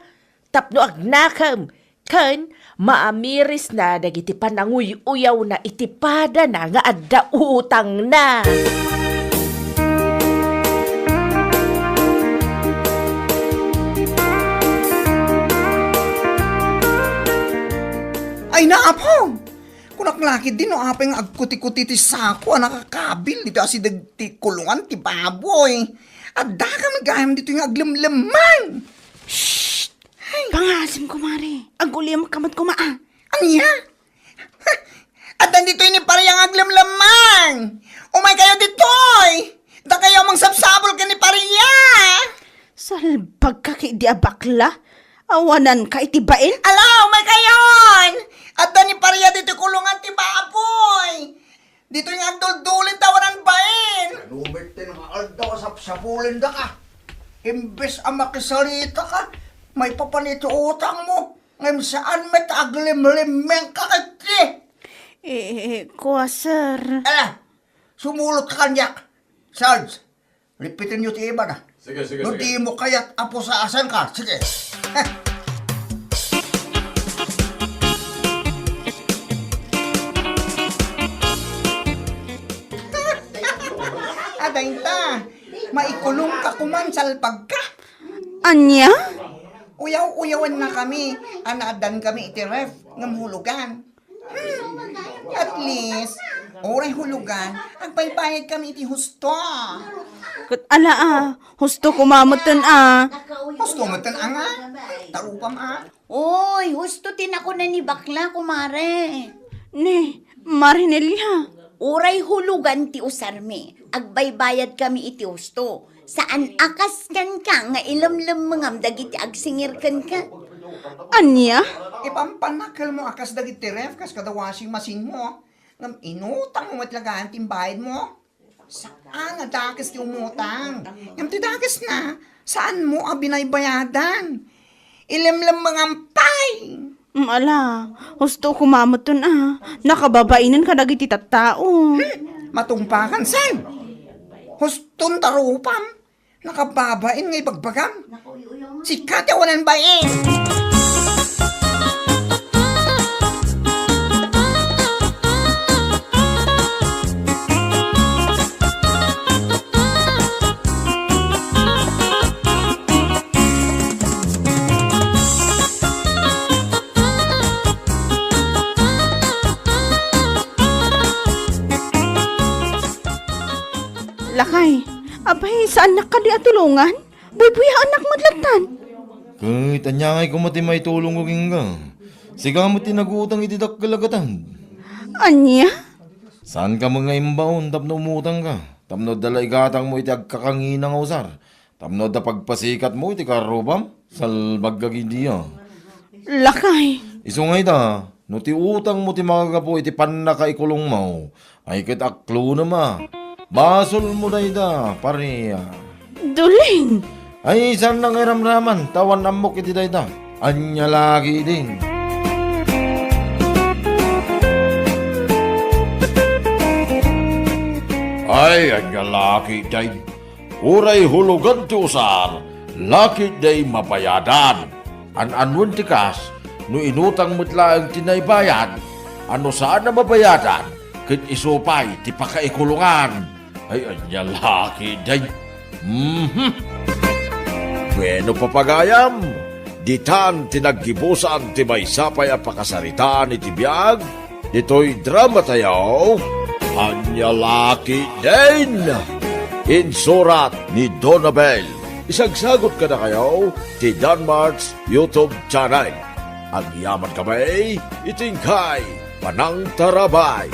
Tapno agnakam. Kan, maamiris na dagiti pananguy-uyaw na itipada na nga adda utang na. Ay naapong! Kunak lakid din no apeng agkuti-kuti ti sako ang nakakabil dito asi ti kulungan ti baboy. At ka magayam dito yung aglamlamang. Pangasim ko, Mari. Ang uliyam kamat ko, maa. Aniya? At nandito ni pariyang aglamlamang. Umay kayo ditoy. Da kayo mang sapsabol ka ni pariya. Salbag ka kay di bakla. Awanan ka itibain. Ala, umay kayon. At ni pariya dito kulungan ti baboy. Dito yung agdul-dulin tawanan bain. Numitin nga aldaw sapsapulin da ka. Imbes ang makisalita ka, may papanito utang mo. Ngayon saan met aglim-limeng ka kati. Kuha, sir. Ala, sumulot ka kanyak. Sarge, lipitin nyo ti iba na. Sige, sige, No di mo kaya't apo sa asan ka. Sige. Aday ta. Maikulong ka kuman salpag ka. Anya? Uyaw-uyawan na kami. Anadan kami iti ref ng hulugan. At least, oray hulugan, ang paypayag kami iti husto. Kat ala husto kumamutan Husto mo tan nga. Tarupam Oy, husto tinako na ni bakla, kumare. Ni, Marinelya. Uray hulugan ti usarme. Agbaybayad kami iti husto. Saan akas kan ka nga ilamlam mangam dagiti agsingir kan ka. Anya? Ipampanakal mo akas dagiti ref kas kada washing machine mo. Ngam inutang mo matlagaan timbayad mo. Saan nga dakis ti umutang? Ngam ti dakis na, saan mo binaybayadan? Ilamlam mangampay. Ala, husto kumamutan Nakababainan ka dagiti tattao. Matumpakan san? Huston tarupam. Nakababain ngay bagbagam. Sikat yawanan bain. Lakay, abay, saan nakadi atulungan? Buy-buya anak madlatan. Kahit anyangay ko mati may tulong ko ka. Siga mo tinaguutang itidak kalagatan. Anya? Saan ka mga imbaon tapno umutang ka? Tapno dala igatang mo iti agkakanginang usar. Tapno da pagpasikat mo iti karubam. Salbag kagidiya. Lakay. Isungay ta, no ti utang mo ti magagapo iti panakaikulong mo. Ay kit aklo na ma. Basol mo na ida, pareya. Duling. Ay saan nang iramraman, tawan amok iti dayda. Anya lagi din. Ay, anya laki day. Uray hulugan ti usar, laki day mabayadan. An-anwan ti kas, no inutang mutla ang tinaybayan, ano saan na mabayadan, kit isupay ti pakaikulungan. Ay, anya laki day. Bueno papagayam, ditan tinaggibusan ti may sapay a pakasaritaan iti biyag, dito'y drama tayo, anya laki din. Insurat ni Donabel. Isagsagot ka na kayo ti Danmarks YouTube channel. Ang yaman kami, itingkay, panang tarabay.